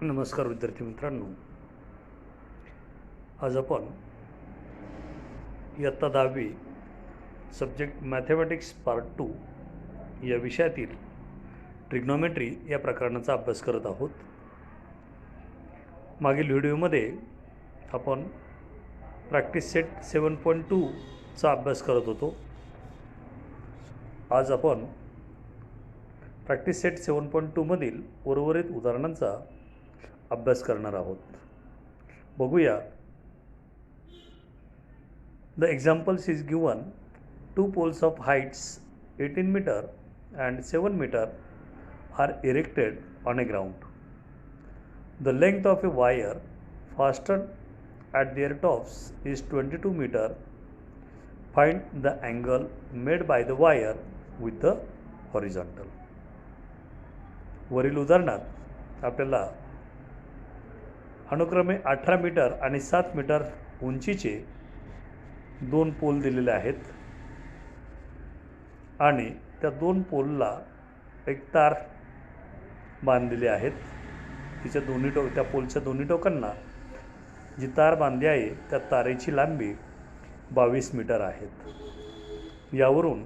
नमस्कार विद्यार्थी मित्रांनो, आज आपण इयत्ता 10वी सब्जेक्ट मॅथमॅटिक्स पार्ट 2 या विषयातील ट्रिग्नॉमेट्री या प्रकरणाचा अभ्यास करत आहोत. मागील व्हिडिओमध्ये आपण प्रॅक्टिस सेट 7.2चा अभ्यास करत होतो. आज आपण प्रॅक्टिस सेट 7.2 मधील उर्वरित उदाहरणांचा अभ्यास करणार आहोत. बघूया. The examples is given. Two poles of heights 18 meter and 7 meter are erected on a ground. The length of a wire fastened at their tops is 22 meter. Find the angle made by the wire with the horizontal. वरील उदाहरणात आपल्याला अनुक्रमे 18 metre आणि 7 metre उंचीचे दोन pole दिलेले आहेत आणि त्या दोन पोलला एक तार बांधलेली आहेत. त्या पोलच्या दोन्ही टोकांना जी तार बांधली आहे त्या तारेची लांबी 22 मीटर आहेत. यावरून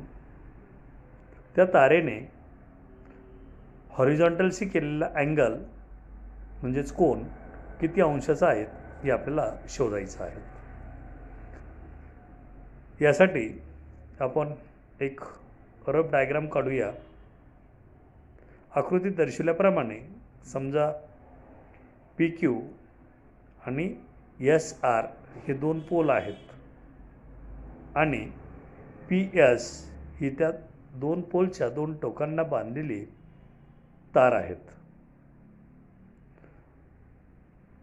त्या तारेने हॉरिझॉन्टलशी केलेला अँगल म्हणजेच कोन किती अंशाचा आहे हे आपल्याला शोधायचं आहे. यासाठी आपण एक रफ डायग्राम काढूया. आकृतीत दर्शवल्याप्रमाणे समजा PQ आणि SR हे दोन पोल आहेत आणि PS ही त्या दोन पोलच्या दोन टोकांना बांधलेली तार आहेत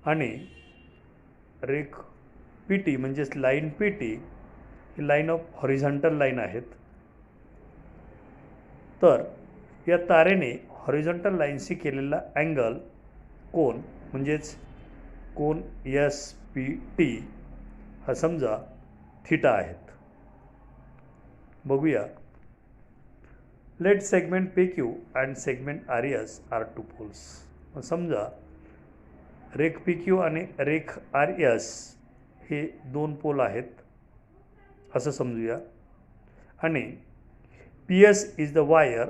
आणि रेख PT म्हणजेच line PT he line of horizontal line आहेत. तर या तारेने हॉरिझॉन्टल लाईनशी केलेला अँगल कोन म्हणजेच कोन SPT हा समजा थीटा आहेत. बघूया. Let segment PQ and segment RS are two poles. समजा रेख PQ आणि रेख RS हे दोन पोल आहेत असं समजूया आणि PS is the wire.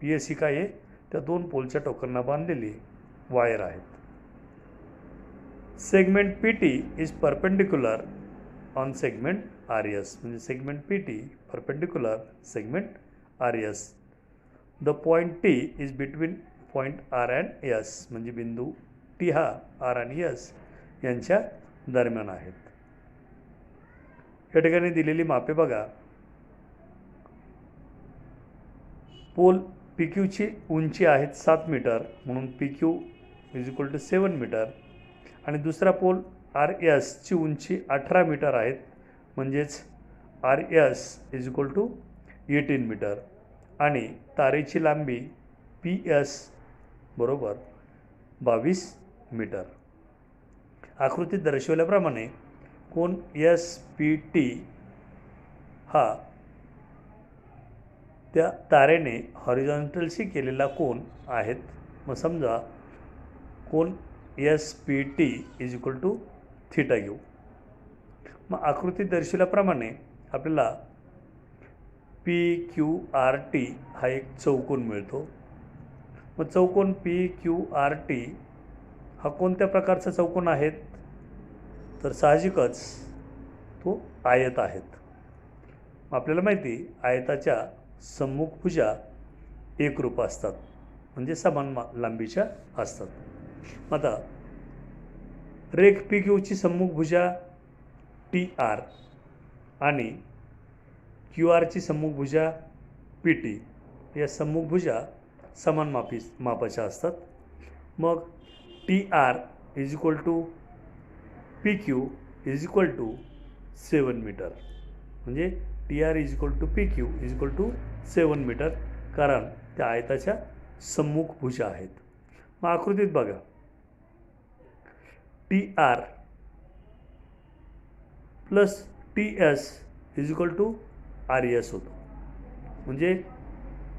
PS ही काय आहे? त्या दोन पोलच्या टोकांना बांधलेली वायर आहेत. Segment PT is perpendicular on segment RS म्हणजे segment PT perpendicular segment RS. The point T is between point R and S म्हणजे बिंदू T हा R आणि S यांच्या दरम्यान आहेत. या ठिकाणी दिलेली मापे बघा. पोल PQची उंची आहेत 7 मीटर म्हणून PQ is equal to 7 metre आणि दुसरा पोल RSची उंची 18 मीटर आहेत म्हणजेच RS is equal to 18 metre आणि तारेची लांबी PS बरोबर 22 मीटर. आकृतीत दर्शवल्याप्रमाणे कोन SPT हा त्या तारेने हॉरिझॉन्टलशी केलेला कोन आहेत. मग समजा कोन SPT is equal to theta घेऊ. मग आकृतीत दर्शवल्याप्रमाणे आपल्याला PQRT हा एक चौकोन मिळतो. मग चौकोन PQRT हा कोणत्या प्रकारचा चौकोन आहेत? तर साहजिकच तो आयत आहेत. आपल्याला माहिती आयताच्या सम्मुख भुजा एकरूप असतात म्हणजे समान लांबीच्या असतात. आता रेख PQची सम्मुख भुजा TR आणि QRची सम्मुख भुजा PT या सम्मुख भुजा समान मापाच्या असतात. मग TR is equal to PQ is equal to 7 metre म्हणजे TR is equal to PQ is equal to 7 metre कारण त्या आयताच्या सम्मुख भुजा आहेत. मग आकृतीत बघा. TR plus TS is equal to RS होतो म्हणजे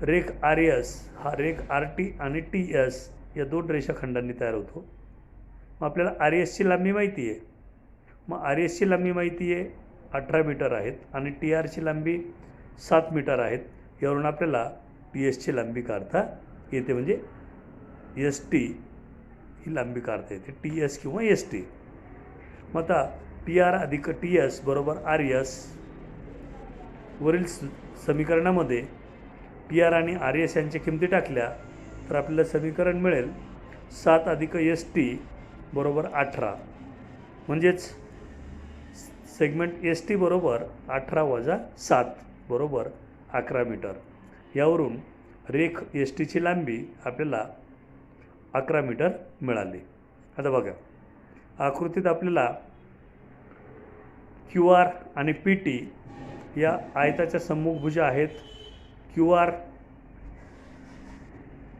रेख RS हा रेख RT आणि TS या दोन रेषाखंडांनी तयार होतो. मग आपल्याला आर एसची लांबी माहिती आहे. मग आर एसची लांबी माहिती आहे 18 मीटर आहेत आणि टी आरची लांबी 7 मीटर आहेत. यावरून आपल्याला टी एसची लांबी काढता येते, म्हणजे एस टी ही लांबी काढता येते, टी एस किंवा एस टी. मग आता टी आर अधिक टी एस बरोबर आर एस. वरील समीकरणामध्ये टी आर आणि आर एस यांच्या किमती टाकल्या तर आपल्याला समीकरण मिळेल 7 अधिक एस टी बरोबर 18. म्हणजेच सेगमेंट एस टी बरोबर 18 वजा 7 बरोबर 11 मीटर. यावरून रेख एस टीची लांबी आपल्याला 11 मीटर मिळाली. आता बघा, आकृतीत आपल्याला क्यू आर आणि पी टी या आयताच्या सम्मुखभुजा आहेत. क्यू आर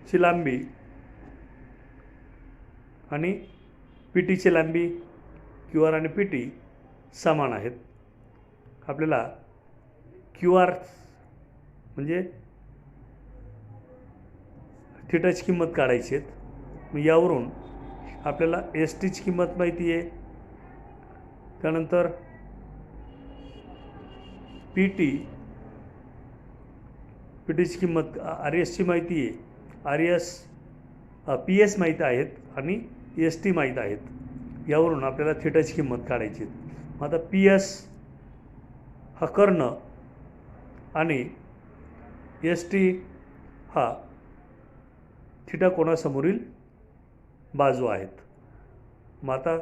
ची लांबी आणि पी टीची लांबी, क्यू आर आणि पी टी समान आहेत. आपल्याला क्यू आर म्हणजे थिटाची किंमत काढायची आहे. मग यावरून आपल्याला एस टीची किंमत माहिती आहे. त्यानंतर पी टीची किंमत, आर एसची माहिती आहे, आर एस पी एस माहीत आहेत आणि एस टी माहीत आहेत. यावरून आपल्याला थिटाची किंमत काढायची आहे. मग आता पी एस हा कर्ण आणि एस टी हा थिटा कोणासमोरील बाजू आहेत. मग आता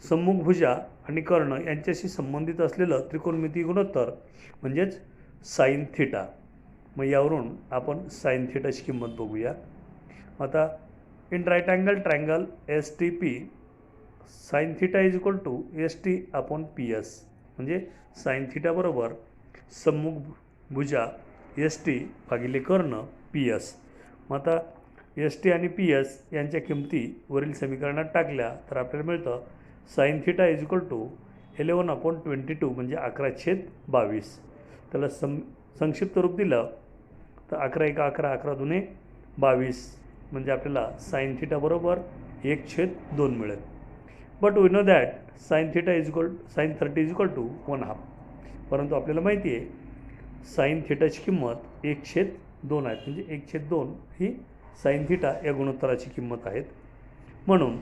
सम्मुखभुजा आणि कर्ण यांच्याशी संबंधित असलेलं त्रिकोणमितीय गुणोत्तर म्हणजेच साइन थिटा. मग यावरून आपण साइन थिटाची किंमत बघूया. आता in right angle triangle S T P sine theta is equal to S T upon P S. म्हणजे साइन थिटा बरोबर सम्मुखभुजा एस टी भागिले कर्ण पी एस. मग आता एस टी आणि पी एस यांच्या किमती वरील समीकरणात टाकल्या तर आपल्याला मिळतं sine theta is equal to 11/22 म्हणजे 11/22. त्याला संक्षिप्त रूप दिलं तर 11 × 11 11 × 2 22 म्हणजे आपल्याला साइन थिटा बरोबर 1/2 मिळेल. But we know that sine 30 is equal to 1/2. परंतु आपल्याला माहिती आहे साइन थिटाची किंमत 1/2 आहे, म्हणजे 1/2 ही साइन थिटा या गुणोत्तराची किंमत आहेत. म्हणून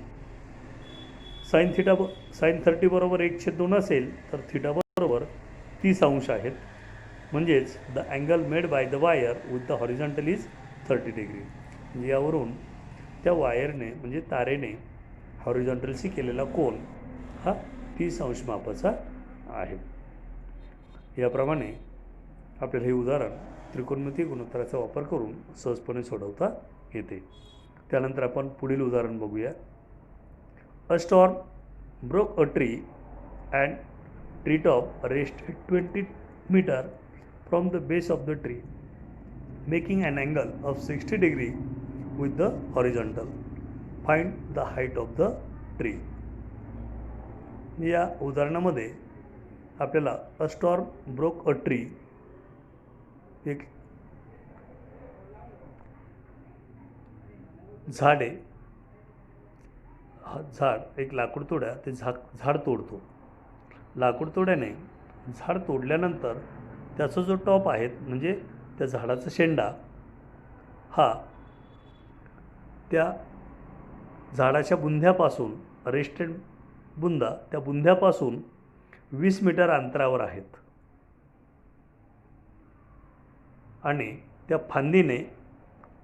साइन 30 बरोबर 1/2 असेल तर थिटा बरोबर 30 अंश आहेत. म्हणजेच the angle made by the wire with the horizontal is 30 degree. म्हणजे यावरून त्या वायरने म्हणजे तारेने हॉरिझॉन्टलशी केलेला कोन हा 30 अंश मापाचा आहे. याप्रमाणे आपल्याला हे उदाहरण त्रिकोणमितीय गुणोत्तराचा वापर करून सहजपणे सोडवता येते. त्यानंतर आपण पुढील उदाहरण बघूया. A storm broke a tree and tree top rest 20 metre from the base of the tree making an angle of 60 degree with the horizontal. Find the height of the tree. या उदाहरणामध्ये आपल्याला a storm broke a tree, एक झाड आहे, हा झाड एक लाकूड तोड्या ते झाड तोडतो. लाकूड तोड्याने झाड तोडल्यानंतर त्याचा जो टॉप आहे म्हणजे त्या झाडाचा शेंडा हा त्या झाडाच्या बुंध्यापासून, रेस्टेड बुंदा त्या बुंध्यापासून 20 मीटर अंतरावर आहेत आणि त्या फांदीने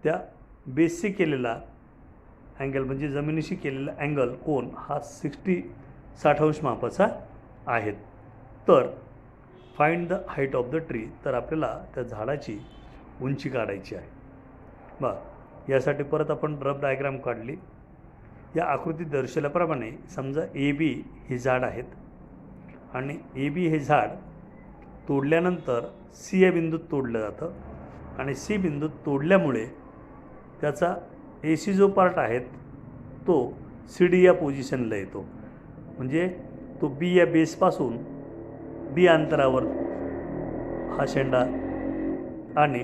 त्या बेसशी केलेला अँगल म्हणजे जमिनीशी केलेला अँगल कोन हा 60 अंश मापाचा आहेत. तर find the height of the tree. तर आपल्याला त्या झाडाची उंची काढायची आहे. बघ, यासाठी परत आपण रफ डायग्राम काढली. या आकृतीत दर्शवल्याप्रमाणे समजा ए बी हे झाड आहेत आणि ए बी हे झाड तोडल्यानंतर सी या बिंदूत तोडलं जातं आणि सी बिंदूत तोडल्यामुळे त्याचा ए सी जो पार्ट आहे तो सी डी या पोझिशनला येतो. म्हणजे तो बी या बेसपासून बी अंतरावर हा शेंडा आणि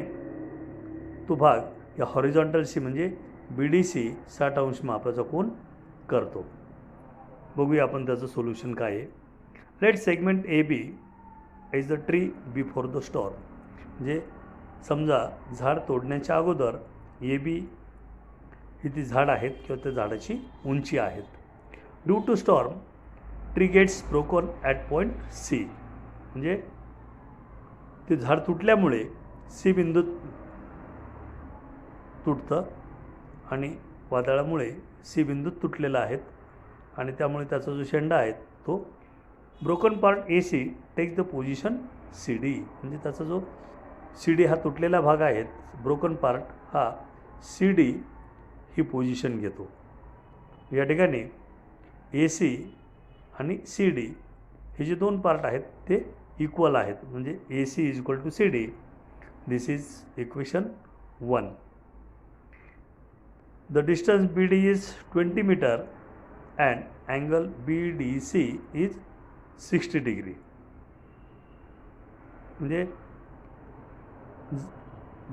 तो भाग या हॉरिझॉन्टलशी म्हणजे BDC 60 अंश मापाचा कोन करतो. बघूया आपण त्याचं सोल्युशन काय आहे. Let segment AB is the tree before the storm. म्हणजे समजा झाड तोडण्याच्या अगोदर AB ही ती झाड आहेत किंवा त्या झाडाची उंची आहेत. Due to storm tree gets broken at point C. म्हणजे ते झाड तुटल्यामुळे C बिंदूत तुटतं आणि वादळामुळे C बिंदूत तुटलेला आहेत आणि त्यामुळे त्याचा जो शेंडा आहे तो broken part AC take the position CD. म्हणजे त्याचा जो CD हा तुटलेला भाग आहे, ब्रोकन पार्ट हा CD ही पोझिशन घेतो. या ठिकाणी AC आणि CD हे जे दोन पार्ट आहेत ते इक्वल आहेत. म्हणजे AC is equal to CD. This is equation 1. The distance BD is 20 metre and angle BDC is 60 degree. म्हणजे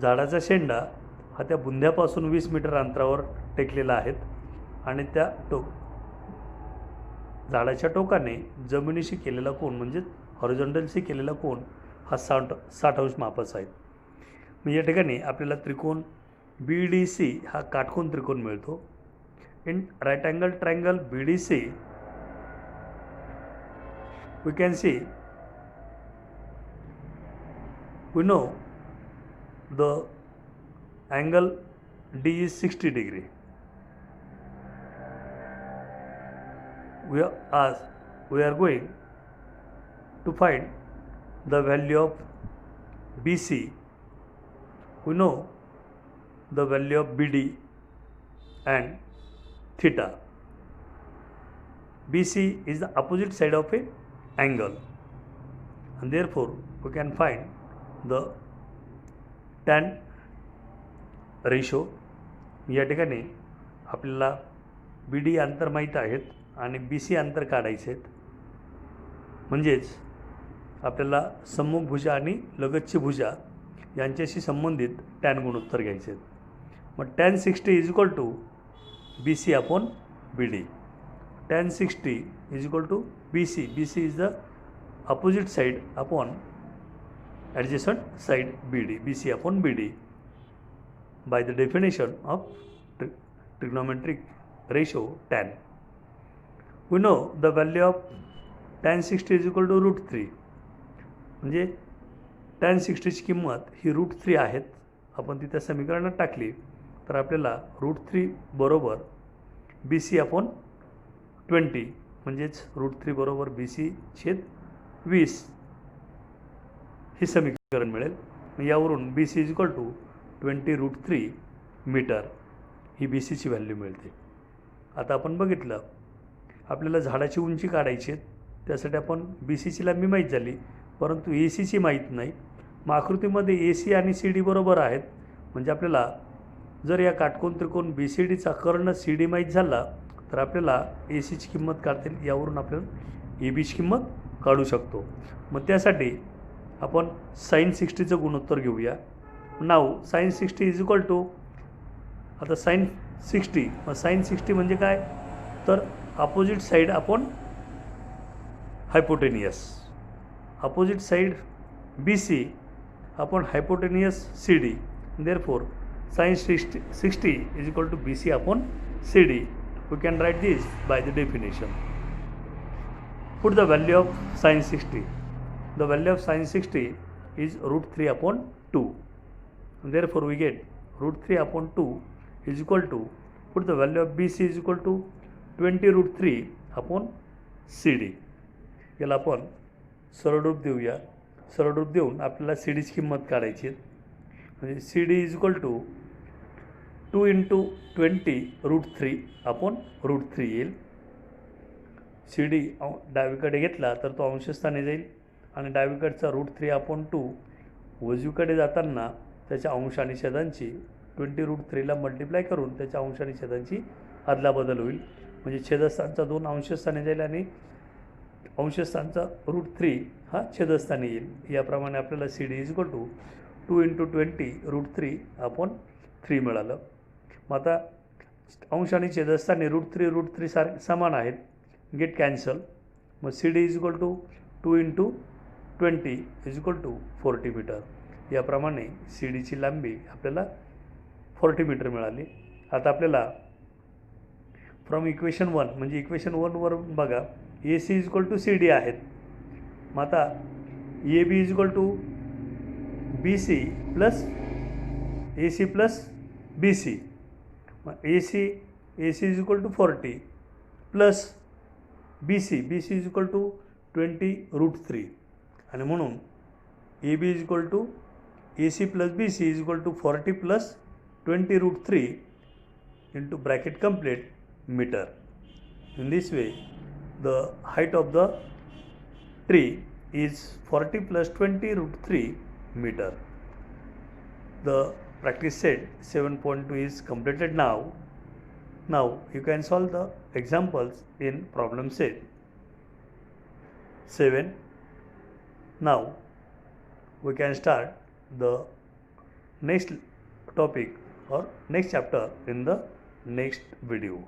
झाडाचा शेंडा हा त्या बुंध्यापासून 20 मीटर अंतरावर टेकलेला आहेत आणि त्या झाडाच्या टोकाने जमिनीशी केलेला कोन म्हणजे हॉरिझॉन्टलशी केलेला कोन हा 60 अंश मापाचा आहे. मग या ठिकाणी आपल्याला त्रिकोण BDC हा काटकोन त्रिकोण मिळतो. In right angle triangle BDC we can see, we know the angle D is 60 degree. We are going to find the value of BC. We know the value of BD and theta. BC is the opposite side of a angle and therefore we can find the tan ratio. या ठिकाणी आपल्याला BD अंतर माहीत आहेत आणि BC अंतर काढायचे आहेत. म्हणजेच आपल्याला सम्मुख भुजा आणि लगतची भुजा यांच्याशी संबंधित टॅन गुणोत्तर घ्यायचे आहेत. मग tan 60 is equal to BC upon BD. tan 60 is equal to BC. BC is the opposite side upon adjacent side BD. BC upon BD by the definition of trigonometric ratio tan. We know the value of tan 60 is equal to root 3. म्हणजे tan 60 ची किंमत ही route 3 आहेत. आपण ती त्या समीकरणात टाकली तर आपल्याला रूट 3 बरोबर BC अपॉन 20 म्हणजेच रूट 3 बरोबर BC छेद 20 हे समीकरण मिळेल. यावरून BC is equal to 20 root 3 metre ही BCची व्हॅल्यू मिळते. आता आपण बघितलं आपल्याला झाडाची उंची काढायची आहे, त्यासाठी आपण BCची लांबी माहीत झाली परंतु ACची माहीत नाही. मग आकृतीमध्ये AC आणि CD बरोबर आहेत. म्हणजे आपल्याला जर या काटकोन त्रिकोण BCDचा कर्ण CD माहीत झाला तर आपल्याला ACची किंमत काढता येईल. यावरून आपल्याला ABची किंमत काढू शकतो. मग त्यासाठी आपण साइन 60चं गुणोत्तर घेऊया. नाव साइन 60 इज इक्वल टू, आता साइन 60 मग साइन 60 म्हणजे काय तर opposite side upon hypotenuse. Opposite side BC upon hypotenuse CD. Therefore sine 60 is equal to BC upon CD. We can write this by the definition. Put the value of sin 60. The value of sin 60 is root 3 upon 2. And therefore we get root 3 upon 2 is equal to, put the value of BC is equal to 20 root 3 upon CD. याला आपण सरळ रूप देऊया. सरळ रूप देऊन आपल्याला CDची किंमत काढायची आहे. म्हणजे CD is equal to 2 into 20 root 3 upon root 3 येईल. CD डावीकडे घेतला तर तो अंशस्थानी जाईल आणि डावीकडचा रूट 3 अपॉन 2 उजवीकडे जाताना त्याच्या अंश आणि छेदांची 20 रूट 3ला मल्टिप्लाय करून त्याच्या अंश आणि छेदांची अदलाबदल होईल. म्हणजे छेदस्थानचा 2 अंशस्थानी जाईल आणि अंशस्थानचा रूट 3 हा छेदस्थानी येईल. याप्रमाणे आपल्याला CD is equal to 2 into 20 root 3 upon 3 मिळालं. मग आता अंश आणि छेद असताना √3 समान आहेत, गेट कॅन्सल. मग C D is equal to 2 × 20 is equal to 40 metre. याप्रमाणे सी डीची लांबी आपल्याला 40 मीटर मिळाली. आता आपल्याला फ्रॉम इक्वेशन 1 म्हणजे इक्वेशन 1वर बघा A C is equal to C D आहेत. मग आता A B is equal to B C plus A C plus B C. मग A C is equal to 40 plus B C is equal to 20√3. आणि म्हणून A B is equal to A C plus B C is equal to 40 plus 20√3 into bracket complete meter. In this way the height of the tree is 40 plus 20√3 meter. The practice set 7.2 is completed now. Now you can solve the examples in problem set 7. Now we can start the next topic or next chapter in the next video.